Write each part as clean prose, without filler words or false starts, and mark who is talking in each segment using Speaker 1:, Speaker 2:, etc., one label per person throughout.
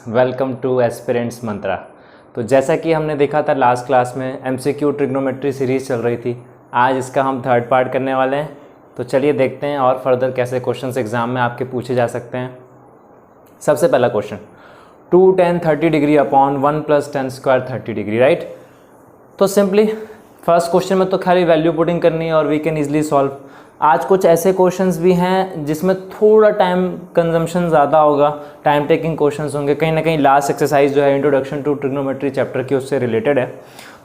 Speaker 1: Welcome two aspirants मंत्रा। तो जैसा कि हमने देखा था लास्ट क्लास में एमसीक्यू ट्रिग्नोमेट्री सीरीज़ चल रही थी, आज इसका हम थर्ड पार्ट करने वाले हैं। तो चलिए देखते हैं और फर्दर कैसे क्वेश्चंस एग्जाम में आपके पूछे जा सकते हैं। सबसे पहला question 2 tan 30 degree upon 1 + tan square 30 degree, right. तो सिंपली फर्स्ट क्वेश्चन में तो खाली वैल्यू पुटिंग करनी है और वी कैन ईजिली सॉल्व। आज कुछ ऐसे क्वेश्चंस भी हैं जिसमें थोड़ा टाइम कंजम्पशन ज़्यादा होगा, टाइम टेकिंग क्वेश्चंस होंगे, कहीं ना कहीं लास्ट एक्सरसाइज जो है इंट्रोडक्शन टू ट्रिग्नोमेट्री चैप्टर की उससे रिलेटेड है।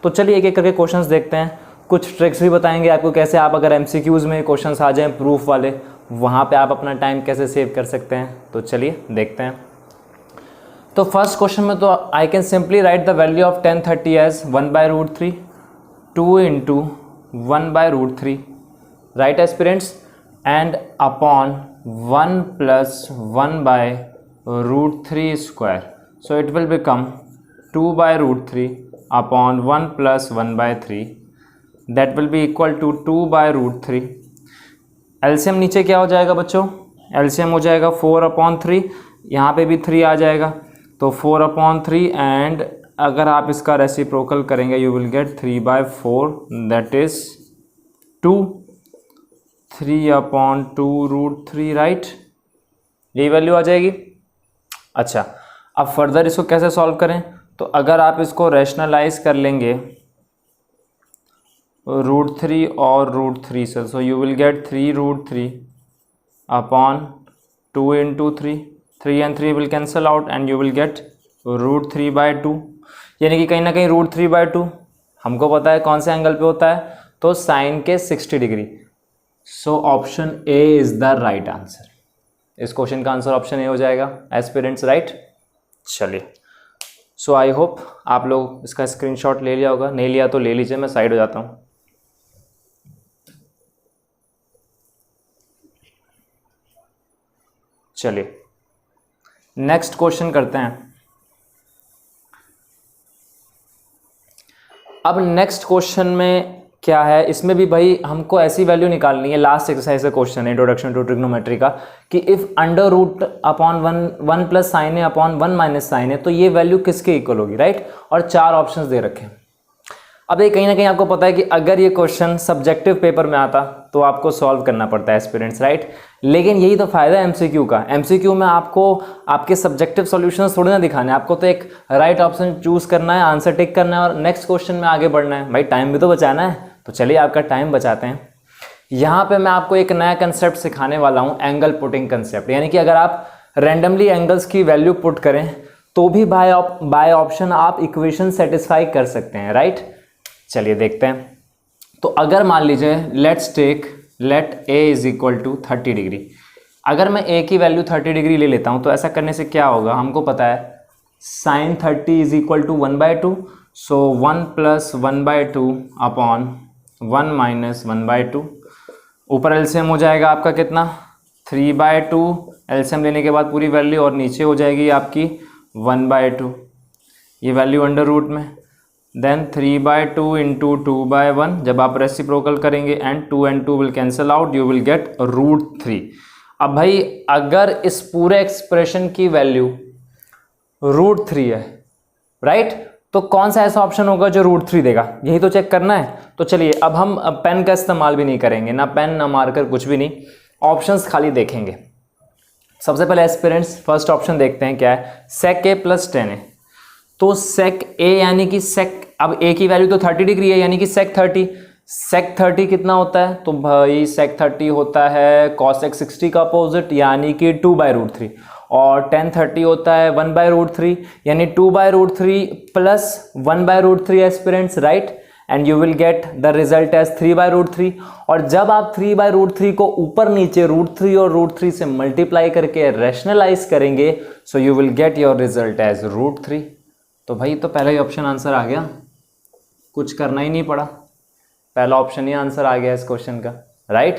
Speaker 1: तो चलिए एक एक करके क्वेश्चंस देखते हैं, कुछ ट्रिक्स भी बताएंगे आपको कैसे आप अगर एमसीक्यूज़ में क्वेश्चंस आ जाएं प्रूफ वाले, वहाँ पे आप अपना टाइम कैसे सेव कर सकते हैं। तो चलिए देखते हैं। तो फर्स्ट क्वेश्चन में तो I can simply write the value of tan 30 as 1/√3 2 × 1/√3, right aspirants, and upon 1 + 1/√3 square. So it will become 2/√3 upon 1 + 1/3, that will be equal to 2/√3. LCM नीचे क्या हो जाएगा बच्चों? एलसीएम हो जाएगा 4/3, यहाँ पे भी 3 आ जाएगा तो 4/3, एंड अगर आप इसका रेसिप्रोकल करेंगे you will gate 3/4, that is 2, 3/2√3, right. यही वैल्यू आ जाएगी। अच्छा, अब फर्दर इसको कैसे सॉल्व करें? तो अगर आप इसको रैशनलाइज कर लेंगे √3 और √3 से, सो you will gate 3√3 upon 2 × 3, 3 and 3 will cancel out and you will get √3/2, यानी कि कहीं ना कहीं √3/2 हमको पता है कौन से एंगल पे होता है, तो साइन के 60 degree. So option A is the right answer. इस क्वेश्चन का आंसर ऑप्शन ए हो जाएगा एस्पिरेंट्स, राइट। चलिए, सो आई होप आप लोग इसका स्क्रीनशॉट ले लिया होगा, नहीं लिया तो ले लीजिए, मैं साइड हो जाता हूँ। चलिए नेक्स्ट क्वेश्चन करते हैं। अब नेक्स्ट क्वेश्चन में क्या है, इसमें भी भाई हमको ऐसी वैल्यू निकालनी है, लास्ट एक्सरसाइज का क्वेश्चन है इंट्रोडक्शन टू ट्रिग्नोमेट्री का, कि if √1 + sin a upon 1 - sin a, तो ये वैल्यू किसके इक्वल होगी, राइट। और 4 ऑप्शंस दे रखे हैं। अब ये कहीं ना कहीं आपको पता है कि अगर ये क्वेश्चन सब्जेक्टिव पेपर में आता तो आपको सॉल्व करना पड़ता है एस्पिरेंट्स, राइट। लेकिन यही तो फायदा है एमसीक्यू का। एमसीक्यू में आपको आपके सब्जेक्टिव सॉल्यूशंस थोड़ी ना दिखाने, आपको तो एक राइट ऑप्शन चूज करना है, आंसर टिक करना है और नेक्स्ट क्वेश्चन में आगे बढ़ना है। भाई टाइम भी तो बचाना है, तो चलिए आपका टाइम बचाते हैं। यहाँ पे मैं आपको एक नया कंसेप्ट सिखाने वाला हूँ, एंगल पुटिंग कंसेप्ट। यानी कि अगर आप रैंडमली एंगल्स की वैल्यू पुट करें तो भी बाय ऑप्शन आप इक्वेशन सेटिस्फाई कर सकते हैं, राइट। चलिए देखते हैं। तो अगर मान लीजिए लेट a = 30 डिग्री, अगर मैं a की वैल्यू 30 डिग्री ले लेता हूं तो ऐसा करने से क्या होगा, हमको पता है sin 30 = 1/2, सो 1 + 1/2 अपॉन 1 - 1/2। ऊपर एलसीएम हो जाएगा आपका कितना, 3/2, एलसीएम लेने के बाद पूरी वैल्यू, और नीचे हो जाएगी आपकी 1/2, ये वैल्यू अंडर रूट में, देन 3/2 × 2/1, जब आप रेसिप्रोकल करेंगे and 2 and 2 will cancel out, you will gate √3। अब भाई अगर इस पूरे एक्सप्रेशन की वैल्यू √3 है, राइट, तो कौन सा ऐसा ऑप्शन होगा जो √3 देगा, यही तो चेक करना है। तो चलिए अब हम पेन का इस्तेमाल भी नहीं करेंगे, ना पेन ना मार्कर, कुछ भी नहीं, ऑप्शंस खाली देखेंगे। सबसे पहले एस्पिरेंट्स फर्स्ट ऑप्शन देखते हैं क्या है, sec a + tan a। तो sec a यानी कि अब a की वैल्यू तो 30 डिग्री है, यानी कि sec 30 कितना होता है, तो भाई sec 30 होता है cosec 60 का अपोजिट, यानी कि 2/√3, और tan 30 होता है 1/√3, यानी 2/√3 + 1/√3 aspirants, right, and you will get the result as 3/√3। और जब आप 3/√3 को ऊपर नीचे √3 और √3 से मल्टीप्लाई करके रैशनलाइज करेंगे, so you will get your result as √3। तो भाई तो पहला ही ऑप्शन आंसर आ गया, कुछ करना ही नहीं पड़ा, पहला ऑप्शन ही आंसर आ गया इस क्वेश्चन का, राइट।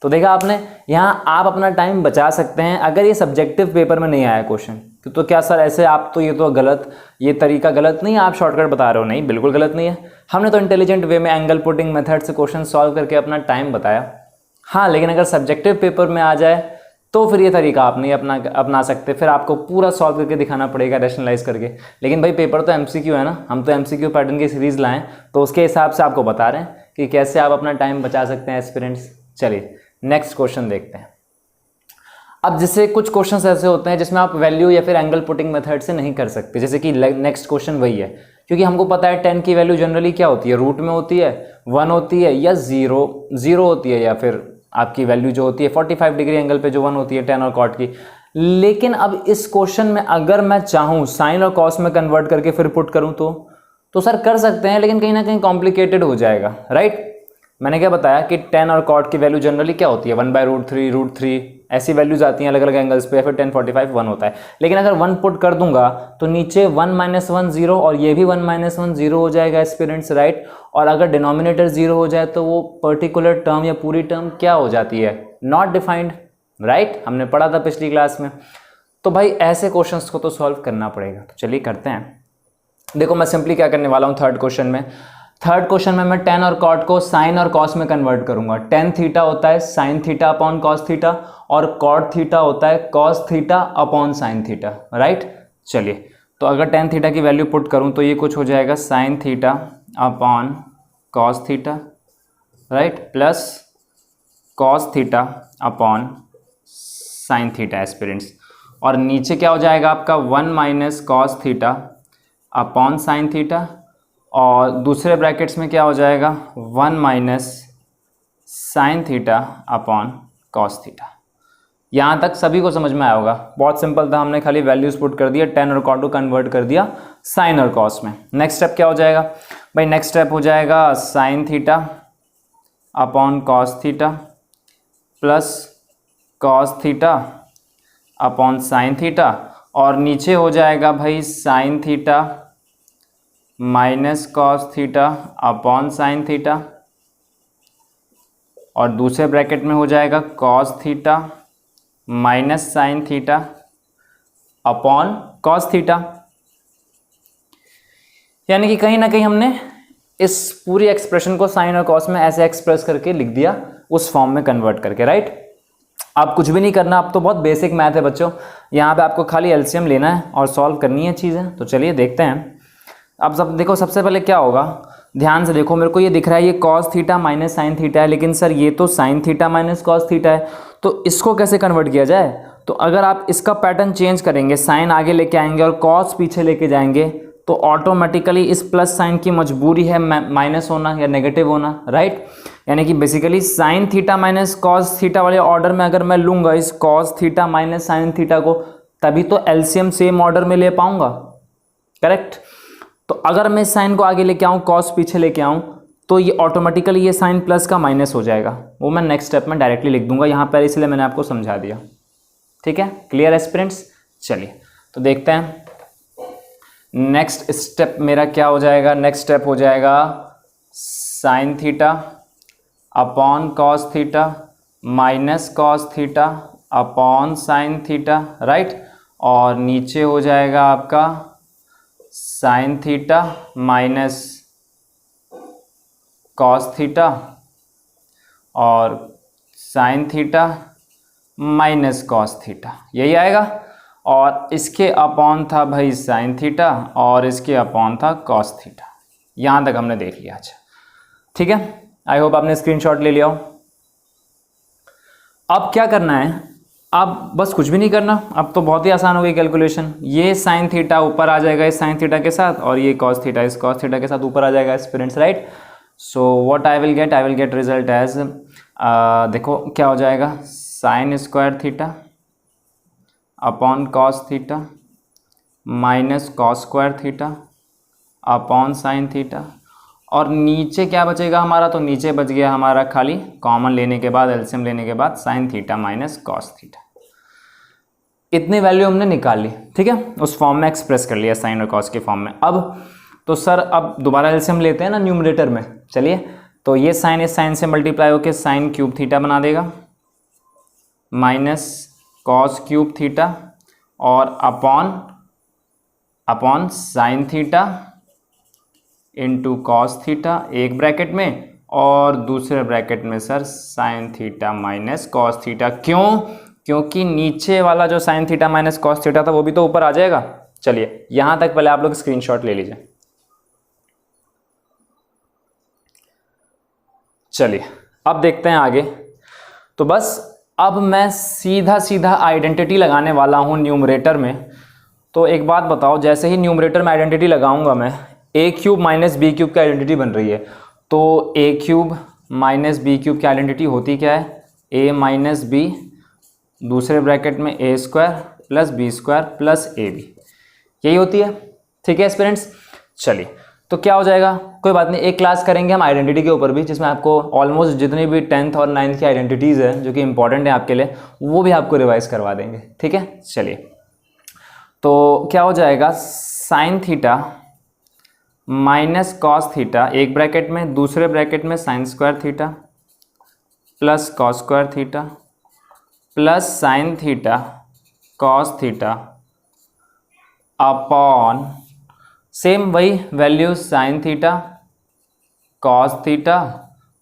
Speaker 1: तो देखा आपने, यहाँ आप अपना टाइम बचा सकते हैं अगर ये सब्जेक्टिव पेपर में नहीं आया क्वेश्चन। तो क्या सर ऐसे आप तो ये तो गलत, ये तरीका गलत नहीं है, आप शॉर्टकट बता रहे हो? नहीं, बिल्कुल गलत नहीं है। हमने तो इंटेलिजेंट वे में एंगल पुटिंग मेथड से क्वेश्चन सॉल्व करके अपना टाइम बताया। हाँ, लेकिन अगर सब्जेक्टिव पेपर में आ जाए तो फिर ये तरीका आप नहीं अपना सकते, फिर आपको पूरा सॉल्व करके दिखाना पड़ेगा रैशनलाइज करके। लेकिन भाई पेपर तो एमसीक्यू है ना, हम तो एमसीक्यू पैटर्न की सीरीज़ लाएं, तो उसके हिसाब से आपको बता रहे हैं कि कैसे आप अपना टाइम बचा सकते हैं एस्पिरेंट्स। चलिए नेक्स्ट क्वेश्चन देखते हैं। अब जैसे कुछ क्वेश्चंस ऐसे होते हैं जिसमें आप वैल्यू या फिर एंगल पुटिंग मेथड से नहीं कर सकते, जैसे कि नेक्स्ट क्वेश्चन वही है, क्योंकि हमको पता है 10 की वैल्यू जनरली क्या होती है, रूट में होती है, 1 होती है या 0 होती है, या फिर आपकी वैल्यू जो होती है 45 डिग्री एंगल पे जो 1 होती है tan और cot की। लेकिन अब इस क्वेश्चन में अगर मैं चाहूँ साइन और कॉस में कन्वर्ट करके फिर पुट करूँ तो सर कर सकते हैं, लेकिन कहीं ना कहीं कॉम्प्लिकेटेड हो जाएगा, राइट। मैंने क्या बताया कि tan और cot की वैल्यू जनरली क्या होती है, 1/√3 √3 ऐसी वैल्यूज आती हैं अलग अलग एंगल्स पे, या फिर tan 45 1 होता है। लेकिन अगर 1 पुट कर दूंगा तो नीचे 1 - 1 0 और ये भी 1 - 1 0 हो जाएगा एस्पिरेंट्स, राइट। और अगर डिनोमिनेटर 0 हो जाए तो वो पर्टिकुलर टर्म या पूरी टर्म क्या हो जाती है, नॉट डिफाइंड, राइट। हमने पढ़ा था पिछली क्लास में। तो भाई ऐसे क्वेश्चंस को तो सॉल्व करना पड़ेगा, तो चलिए करते हैं। देखो मैं सिंपली क्या करने वाला हूँ थर्ड क्वेश्चन में मैं tan और cot को sin और cos में कन्वर्ट करूंगा। tan थीटा होता है sin theta upon cos theta, और cot थीटा होता है cos theta upon sin theta, right. चलिए तो अगर tan थीटा की वैल्यू पुट करूं तो ये कुछ हो जाएगा sin theta upon cos theta, right, plus cos theta upon sin theta aspirants. और नीचे क्या हो जाएगा आपका 1 - cos theta upon sin theta, और दूसरे ब्रैकेट्स में क्या हो जाएगा 1 - sin theta upon cos theta. यहाँ तक सभी को समझ में आया होगा, बहुत सिंपल था, हमने खाली वैल्यूज पुट कर दिया, tan और cot को कन्वर्ट कर दिया sin और cos में। नेक्स्ट स्टेप क्या हो जाएगा भाई, नेक्स्ट स्टेप हो जाएगा sin theta upon cos theta plus cos theta upon sin theta, और नीचे हो जाएगा भाई sin theta minus cos theta upon sin theta, और दूसरे ब्रैकेट में हो जाएगा cos theta minus sin theta upon cos theta. यानी कि कहीं ना कहीं हमने इस पूरी एक्सप्रेशन को sin और cos में ऐसे एक्सप्रेस करके लिख दिया, उस फॉर्म में कन्वर्ट करके, राइट। आप कुछ भी नहीं करना, आप तो बहुत बेसिक मैथ है बच्चों, यहाँ पे आपको खाली एलसीएम लेना है और सॉल्व करनी है चीज़ें। तो चलिए देखते हैं। अब सब देखो, सबसे पहले क्या होगा, ध्यान से देखो, मेरे को ये दिख रहा है ये cos theta minus sine theta है, लेकिन सर ये तो sin theta minus cos theta है, तो इसको कैसे कन्वर्ट किया जाए। तो अगर आप इसका पैटर्न चेंज करेंगे, साइन आगे लेके आएंगे और cos पीछे लेके जाएंगे, तो ऑटोमेटिकली इस प्लस साइन की मजबूरी है माइनस होना या नेगेटिव होना, राइट। यानी कि basically sin theta minus cos theta वाले ऑर्डर में अगर मैं लूँगा इस cos theta minus sine theta को, तभी तो एलसीएम सेम ऑर्डर में ले पाऊँगा, करेक्ट। तो अगर मैं साइन को आगे लेके आऊँ, cos पीछे लेके आऊँ, तो ये ऑटोमेटिकली ये साइन प्लस का माइनस हो जाएगा, वो मैं नेक्स्ट स्टेप में डायरेक्टली लिख दूंगा यहाँ पर, इसलिए मैंने आपको समझा दिया, ठीक है। क्लियर एस्पिरेंट्स, चलिए तो देखते हैं नेक्स्ट स्टेप मेरा क्या हो जाएगा। नेक्स्ट स्टेप हो जाएगा sine theta upon cos theta minus cos theta upon sine theta, right. और नीचे हो जाएगा आपका sine theta minus cos theta और sine theta minus cos theta, यही आएगा। और इसके अपॉन था भाई साइन थीटा और इसके अपॉन था cos थीटा। यहाँ तक हमने देख लिया, अच्छा ठीक है। आई होप आपने स्क्रीनशॉट ले लिया हो। अब क्या करना है, अब बस कुछ भी नहीं करना, अब तो बहुत ही आसान हो गई कैलकुलेशन। ये साइन थीटा ऊपर आ जाएगा इस साइन थीटा के साथ, और ये cos थीटा इस cos थीटा के साथ ऊपर आ जाएगा students, right. So what I will get result as, देखो क्या हो जाएगा, sine square theta upon cos theta minus cos square theta upon sine theta, और नीचे क्या बचेगा हमारा, तो नीचे बच गया हमारा खाली कॉमन लेने के बाद, एलसीएम लेने के बाद sign theta minus cos theta. इतनी वैल्यू हमने निकाल ली, ठीक है, उस फॉर्म में एक्सप्रेस कर लिया साइन और cos के फॉर्म में। अब तो सर अब दोबारा एलसीएम लेते हैं ना न्यूमरेटर में, चलिए। तो ये साइन इस साइन से मल्टीप्लाई होकर साइन क्यूब थीटा बना देगा माइनस cos क्यूब थीटा और upon sine theta into cos theta एक ब्रैकेट में, और दूसरे ब्रैकेट में sir sign theta minus cos theta. क्यों, क्योंकि नीचे वाला जो sign theta minus cos theta था वो भी तो ऊपर आ जाएगा। चलिए यहां तक पहले आप लोग स्क्रीनशॉट ले लीजिए। चलिए अब देखते हैं आगे। तो बस अब मैं सीधा सीधा आइडेंटिटी लगाने वाला हूं न्यूमरेटर में। तो एक बात बताओ, जैसे ही न्यूमरेटर में आइडेंटिटी लगाऊंगा मैं, a cube minus b cube की आइडेंटिटी बन रही है। तो a cube minus b cube की आइडेंटिटी होती क्या है, ए माइनस बी दूसरे ब्रैकेट में a square plus b square plus a b, यही होती है। ठीक है एस्पिरेंट्स, चलिए तो क्या हो जाएगा, कोई बात नहीं, एक क्लास करेंगे हम आइडेंटिटी के ऊपर भी, जिसमें आपको ऑलमोस्ट जितनी भी 10th और 9th की आइडेंटिटीज़ है जो कि इंपॉर्टेंट है आपके लिए, वो भी आपको रिवाइज करवा देंगे। ठीक है, चलिए तो क्या हो जाएगा, sine theta minus cos theta एक ब्रैकेट में, दूसरे ब्रैकेट में sine square theta plus cos square theta plus sine theta cos theta upon same वही value sine theta cos theta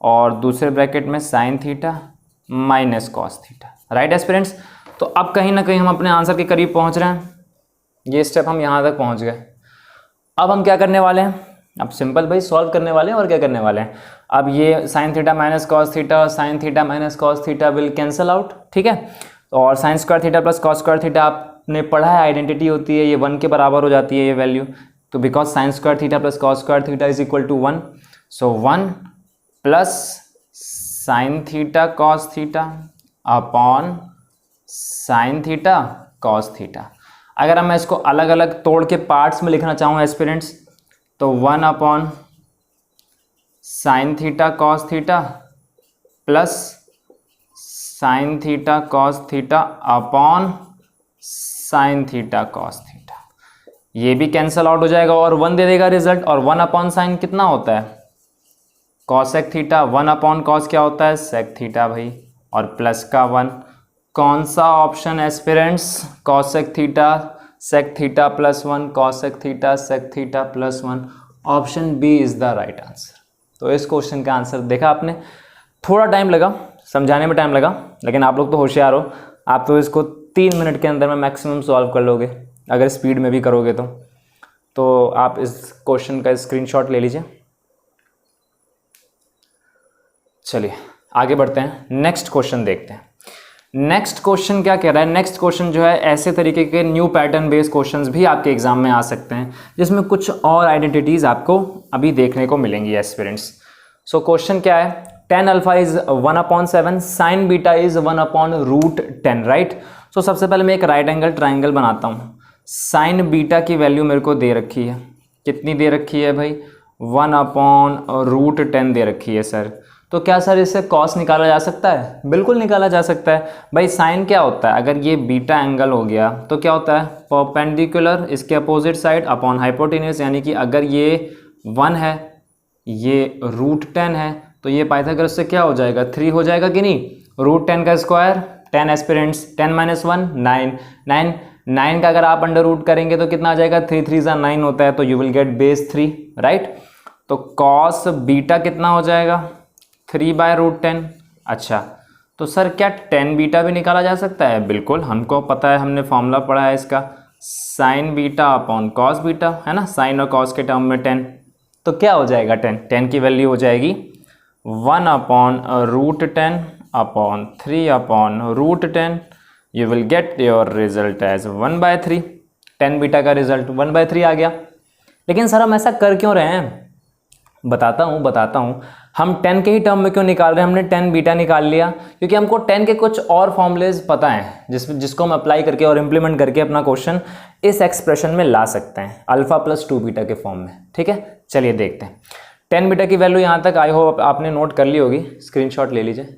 Speaker 1: और दूसरे ब्रैकेट में sine theta minus cos theta. Right aspirants, तो अब कहीं ना कहीं हम अपने आंसर के करीब पहुंच रहे हैं। ये स्टेप हम यहां तक पहुंच गए। अब हम क्या करने वाले हैं, अब सिंपल भाई सॉल्व करने वाले हैं। और क्या करने वाले हैं, अब ये sine theta minus cos theta और sine theta minus cos theta will cancel out. ठीक है, और sine square theta plus cos square theta आपने पढ़ा है, आइडेंटिटी होती है, ये 1 के बराबर हो जाती है ये वैल्यू। तो because sine square theta plus cos square theta is equal to 1, so 1 plus sine theta cos theta upon sine theta cos theta. अगर मैं इसको अलग अलग तोड़ के पार्ट्स में लिखना चाहूँ एस्पिरेंट्स, तो 1 upon sine theta cos theta plus sine theta cos theta upon sine theta cos theta, ये भी कैंसल आउट हो जाएगा और 1 दे देगा रिजल्ट। और 1 अपॉन साइन कितना होता है, कॉसेक थीटा, 1 अपॉन कॉस क्या होता है, सेक थीटा भाई, और प्लस का 1। कौन सा option aspirants, cosec theta sec theta plus 1, cosec theta sec theta plus 1, option B is the right answer. तो इस क्वेश्चन का आंसर देखा आपने, थोड़ा टाइम लगा समझाने में, टाइम लगा, लेकिन आप लोग तो होशियार हो, आप तो इसको 3 मिनट के अंदर में मैक्सिमम सॉल्व कर लोगे अगर स्पीड में भी करोगे तो आप इस क्वेश्चन का स्क्रीनशॉट ले लीजिए। चलिए आगे बढ़ते हैं, नेक्स्ट क्वेश्चन देखते हैं। नेक्स्ट क्वेश्चन क्या कह रहा है, नेक्स्ट क्वेश्चन जो है ऐसे तरीके के न्यू पैटर्न बेस्ड क्वेश्चंस भी आपके एग्जाम में आ सकते हैं, जिसमें कुछ और आइडेंटिटीज आपको अभी देखने को मिलेंगी एस्पिरेंट्स। सो क्वेश्चन क्या है, tan alpha is 1/7, sine beta is 1/√10, right. So सबसे पहले मैं एक राइट एंगल ट्राइंगल बनाता हूँ। साइन बीटा की वैल्यू मेरे को दे रखी है, कितनी दे रखी है भाई, 1/√10 दे रखी है सर। तो क्या सर इससे कॉस निकाला जा सकता है, बिल्कुल निकाला जा सकता है भाई। साइन क्या होता है, अगर ये बीटा एंगल हो गया तो क्या होता है, परपेंडिकुलर इसके अपोजिट साइड अपॉन हाइपोटेन्यूस, यानी कि अगर ये 1 है ये √10 है तो ये पाइथागोरस से क्या हो जाएगा, 3 हो जाएगा कि नहीं। √10 का स्क्वायर 10 एस्पिरेंट्स, 10 - 1 9, 9 का अगर आप अंडर रूट करेंगे तो कितना आ जाएगा, 3 3 = 9 होता है, तो you will gate base 3, right. तो कॉस बीटा कितना हो जाएगा, 3/√10। अच्छा तो सर क्या tan बीटा भी निकाला जा सकता है, बिल्कुल हमको पता है, हमने फॉर्मूला पढ़ा है इसका, sign beta upon cos beta, है ना, साइन और कॉस के टर्म में 10। तो क्या हो जाएगा, 10 की वैल्यू हो जाएगी 1/√10 upon 3/√10, you will get your result as 1/3। tan beta का रिजल्ट 1/3 आ गया। लेकिन सर हम ऐसा कर क्यों रहे हैं, बताता हूँ। हम 10 के ही टर्म में क्यों निकाल रहे हैं, हमने tan बीटा निकाल लिया क्योंकि हमको 10 के कुछ और फॉर्मूलेज पता हैं जिसको हम अप्लाई करके और इम्प्लीमेंट करके अपना क्वेश्चन इस एक्सप्रेशन में ला सकते हैं, अल्फा प्लस 2 बीटा के फॉर्म में। ठीक है, चलिए देखते हैं। tan बीटा की वैल्यू यहाँ तक आई होप आपने नोट कर ली होगी, स्क्रीनशॉट ले लीजिए।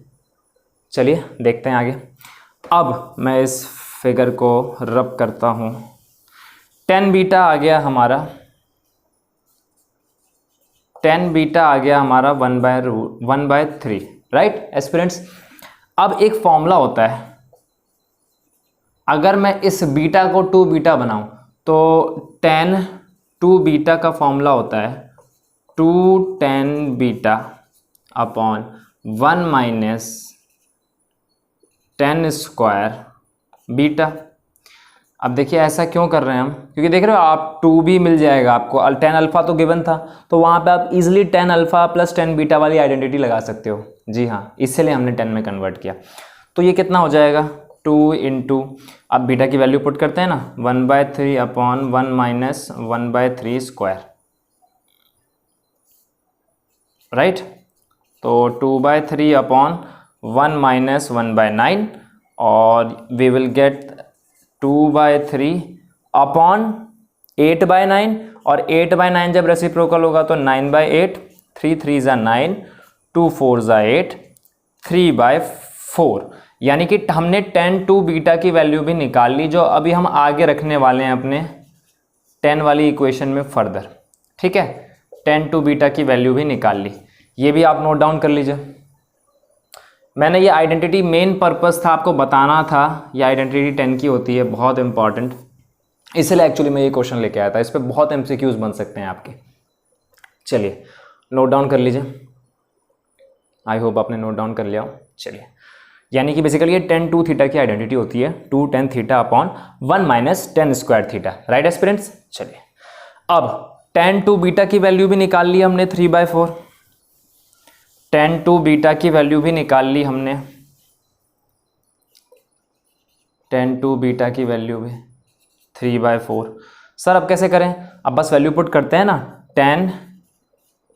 Speaker 1: चलिए देखते हैं आगे। अब मैं इस फिगर को रब करता हूँ। tan बीटा आ गया हमारा, tan बीटा आ गया हमारा 1/3, राइट एस्पिरेंट्स। अब एक फॉर्मूला होता है, अगर मैं इस बीटा को 2 बीटा बनाऊं तो tan 2 बीटा का फॉर्मूला होता है 2 tan beta upon 1 - tan square beta. अब देखिए ऐसा क्यों कर रहे हैं हम, क्योंकि देख रहे हो आप 2 भी मिल जाएगा आपको, टेन अल्फा तो गिवन था, तो वहाँ पे आप इजीली 10 अल्फा प्लस 10 बीटा वाली आइडेंटिटी लगा सकते हो। जी हाँ, इसलिए हमने 10 में कन्वर्ट किया। तो ये कितना हो जाएगा 2 इंटू, अब बीटा की वैल्यू पुट करते हैं ना, 1/3 अपॉन 1 माइनस 1/3 स्क्वायर, राइट। तो 2/3 अपॉन 1 माइनस 1/9 और वी विल गेट 2/3 अपॉन 8/9 और 8/9 जब रेसिप्रोकल होगा तो 9/8, 3 3 ज़ा 9, 2 4 ज़ा 8, 3/4। यानी कि हमने 10 टू बीटा की वैल्यू भी निकाल ली, जो अभी हम आगे रखने वाले हैं अपने 10 वाली इक्वेशन में फर्दर। ठीक है, 10 टू बीटा की वैल्यू भी निकाल ली, ये भी आप नोट डाउन कर लीजिए। मैंने ये आइडेंटिटी मेन पर्पस था आपको बताना था, ये आइडेंटिटी 10 की होती है, बहुत इंपॉर्टेंट, इसलिए एक्चुअली मैं ये क्वेश्चन लेके आया था। इस पर बहुत एमसीक्यूज बन सकते हैं आपके। चलिए नोट डाउन कर लीजिए, आई होप आपने नोट डाउन कर लिया हो। चलिए, यानी कि बेसिकली ये 10 टू थीटा की आइडेंटिटी होती है, 2 10 theta upon 1 minus 10 square theta, right aspirants. चलिए अब 10 टू बीटा की वैल्यू भी निकाल ली हमने 3/4, 10 टू बीटा की वैल्यू भी निकाल ली हमने, 10 टू बीटा की वैल्यू भी 3/4। सर अब कैसे करें, अब बस वैल्यू पुट करते हैं ना, 10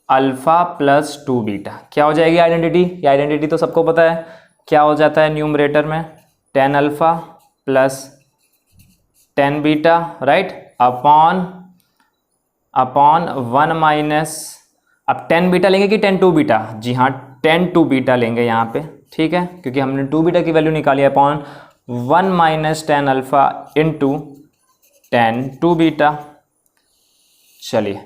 Speaker 1: अल्फा प्लस 2 बीटा, क्या हो जाएगी आइडेंटिटी, ये आइडेंटिटी तो सबको पता है, क्या हो जाता है न्यूमरेटर में 10 alpha plus 10 beta, right, upon 1 minus, अब 10 बीटा लेंगे कि 10 टू बीटा, जी हाँ 10 टू बीटा लेंगे यहाँ पे, ठीक है, क्योंकि हमने 2 बीटा की वैल्यू निकाली है, upon 1 minus 10 alpha into 10 to beta. चलिए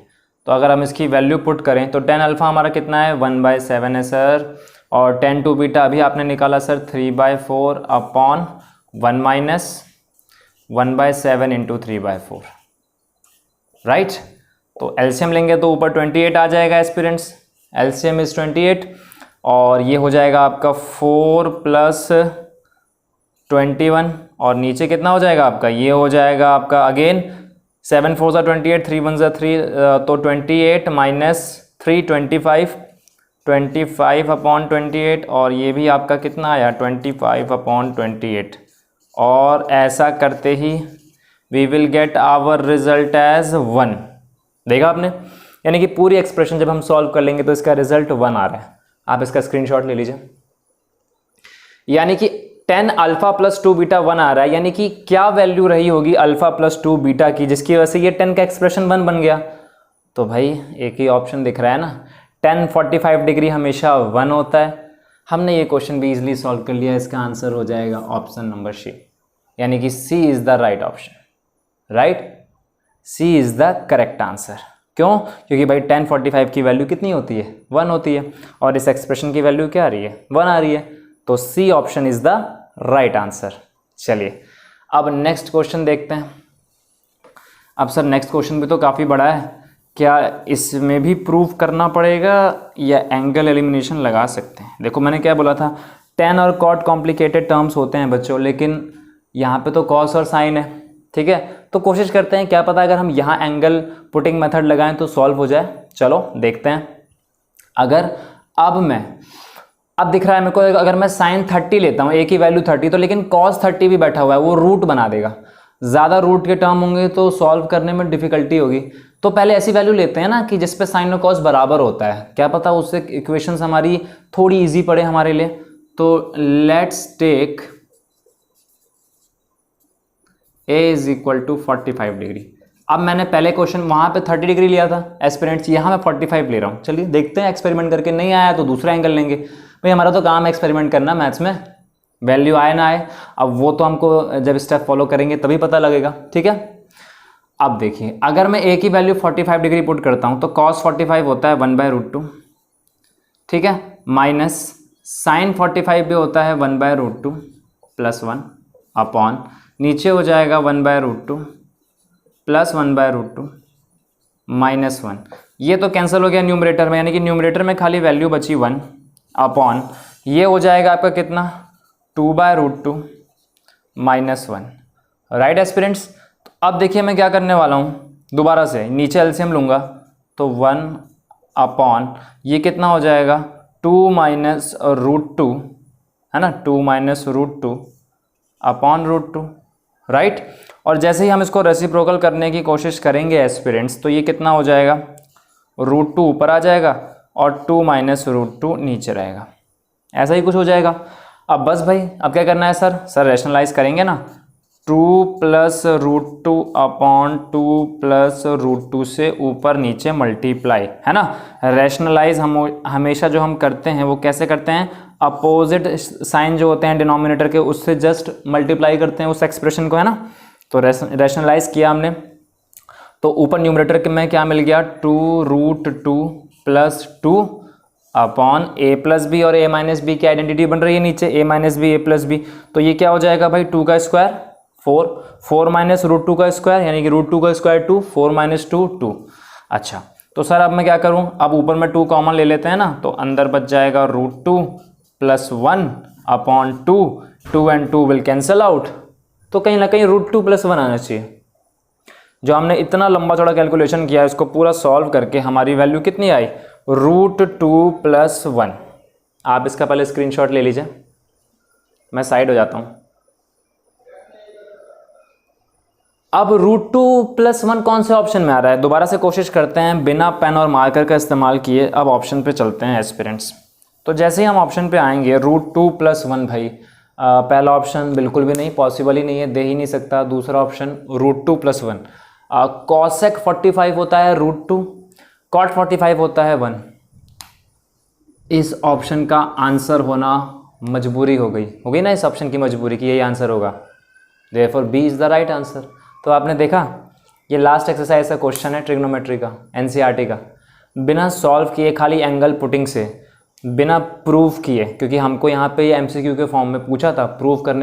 Speaker 1: तो अगर हम इसकी वैल्यू पुट करें तो 10 अल्फा हमारा कितना है 1/7 है सर, और 10 टू बीटा अभी आपने निकाला sir 3/4 upon 1 minus 1/7 into 3/4, right. तो एलसीएम लेंगे तो ऊपर 28 आ जाएगा एस्पिरेंट्स, एलसीएम इज 28, और ये हो जाएगा आपका 4 प्लस 21, और नीचे कितना हो जाएगा आपका, ये हो जाएगा आपका अगेन 7 4 ज़ा 28, 3 1 ज़ा 3, तो 28 माइनस 3 25 अपॉन 28, और ये भी आपका कितना आया 25 अपॉन 28, और ऐसा करते ही we will get our result as 1। देखा आपने, यानी कि पूरी एक्सप्रेशन जब हम सॉल्व कर लेंगे तो इसका रिजल्ट 1 आ रहा है, आप इसका स्क्रीनशॉट ले लीजिए। यानी कि 10 अल्फा प्लस 2 बीटा 1 आ रहा है, यानी कि क्या वैल्यू रही होगी अल्फा प्लस 2 बीटा की जिसकी वजह से ये 10 का एक्सप्रेशन 1 बन गया। तो भाई एक ही ऑप्शन दिख रहा है ना, 10 45 डिग्री हमेशा 1 होता है। हमने ये क्वेश्चन भी इजीली सॉल्व कर लिया, इसका आंसर हो जाएगा ऑप्शन नंबर सी, यानी कि C is the right option, right, C is the correct answer. क्यों, क्योंकि भाई 10 45 की वैल्यू कितनी होती है 1 होती है, और इस एक्सप्रेशन की वैल्यू क्या आ रही है 1 आ रही है, तो C option is the right answer. चलिए अब नेक्स्ट क्वेश्चन देखते हैं। अब सर नेक्स्ट क्वेश्चन भी तो काफ़ी बड़ा है, क्या इसमें भी प्रूव करना पड़ेगा या एंगल एलिमिनेशन लगा सकते हैं। देखो मैंने क्या बोला था, tan और cot कॉम्प्लिकेटेड टर्म्स होते हैं बच्चों, लेकिन यहाँ पे तो cos और sin है, ठीक है, तो कोशिश करते हैं, क्या पता अगर हम यहाँ एंगल पुटिंग मेथड लगाएं तो सॉल्व हो जाए। चलो देखते हैं। अगर अब दिख रहा है मेरे को, अगर मैं sin 30 लेता हूँ, एक ही वैल्यू 30, तो लेकिन cos 30 भी बैठा हुआ है, वो रूट बना देगा, ज़्यादा रूट के टर्म होंगे तो सॉल्व करने में डिफिकल्टी होगी। तो पहले ऐसी वैल्यू लेते हैं ना कि जिस पे साइन और कॉस बराबर होता है, क्या पता उससे इक्वेशंस हमारी थोड़ी इजी पड़े हमारे लिए। तो let's take a is equal to 45 degree. अब मैंने पहले क्वेश्चन वहाँ पे 30 डिग्री लिया था एस्पिरेंट्स, यहाँ मैं 45 ले रहा हूँ। चलिए देखते हैं, एक्सपेरिमेंट करके नहीं आया तो दूसरा एंगल लेंगे। भाई हमारा तो काम है एक्सपेरिमेंट करना मैथ्स में, वैल्यू आए ना आए, अब वो तो हमको जब स्टेप फॉलो करेंगे तभी पता लगेगा, ठीक है। अब देखिए, अगर मैं एक ही वैल्यू 45 डिग्री पुट करता हूँ तो cos 45 होता है 1/√2, ठीक है, माइनस sin 45 भी होता है 1/√2 प्लस 1 अपॉन, नीचे हो जाएगा 1/√2 प्लस 1/√2 माइनस 1। ये तो कैंसिल हो गया न्यूमरेटर में, यानी कि न्यूमरेटर में खाली वैल्यू बची 1 अपॉन, ये हो जाएगा आपका कितना 2/√2 -1। Right aspirants. तो अब देखिए मैं क्या करने वाला हूँ, दोबारा से नीचे एलसीएम लूँगा तो 1 अपॉन ये कितना हो जाएगा 2 माइनस √2, है ना, 2 माइनस √2 अपॉन √2। राइट। और जैसे ही हम इसको रेसिप्रोकल करने की कोशिश करेंगे एस्पिरेंट्स, तो ये कितना हो जाएगा √2 ऊपर आ जाएगा और 2 माइनस √2 नीचे रहेगा। ऐसा ही कुछ हो जाएगा। अब बस भाई अब क्या करना है सर रैशनलाइज करेंगे ना, 2 प्लस √2 अपॉन 2 प्लस √2 से ऊपर नीचे मल्टीप्लाई, है ना। रैशनलाइज हम हमेशा जो हम करते हैं वो कैसे करते हैं, अपोजिट साइन जो होते हैं डिनोमिनेटर के उससे जस्ट मल्टीप्लाई करते हैं उस एक्सप्रेशन को, है ना। तो रैशनलाइज किया हमने, तो ऊपर न्यूमरेटर के में क्या मिल गया 2√2 plus 2 upon a plus B, और a माइनस बी की आइडेंटिटी बन रही है नीचे a minus B, a plus B. तो ये क्या हो जाएगा भाई 2 का स्क्वायर 4, 4 माइनस √2 का स्क्वायर यानी कि √2 का स्क्वायर 2, 4 माइनस 2 2। अच्छा तो सर अब मैं क्या करूं, अब ऊपर में 2 कॉमन ले लेते हैं ना, तो अंदर बच जाएगा √2 plus 1 upon 2, 2 and 2 will cancel out. तो कहीं ना कहीं √2 प्लस 1 आना चाहिए। जो हमने इतना लंबा चौड़ा कैलकुलेशन किया है इसको पूरा सॉल्व करके हमारी वैल्यू कितनी आई √2 प्लस 1। आप इसका पहले स्क्रीनशॉट ले लीजिए, मैं साइड हो जाता हूं। अब √2 प्लस 1 कौन से ऑप्शन में आ रहा है, दोबारा से कोशिश करते हैं बिना पेन और मार्कर का इस्तेमाल किए। अब ऑप्शन पे चलते हैं एस्पिरेंट्स। तो जैसे ही हम ऑप्शन पे आएंगे √2 प्लस 1 भाई पहला ऑप्शन बिल्कुल भी नहीं, पॉसिबल ही नहीं है, दे ही नहीं सकता। दूसरा ऑप्शन √2 प्लस 1, कॉसेक 45 होता है √2, कॉट 45 होता है 1। इस ऑप्शन का आंसर होना मजबूरी हो गई ना, इस ऑप्शन की मजबूरी की यही आंसर होगा, therefore B is the right answer. तो आपने देखा ये लास्ट एक्सरसाइज का क्वेश्चन है ट्रिग्नोमेट्री का, एनसीईआरटी का, बिना सॉल्व किए खाली एंगल पुटिंग से, बिना प्रूफ किए, क्योंकि हमको यहाँ पे ये एमसीक्यू के फॉर्म में पूछा था, प्रूफ करने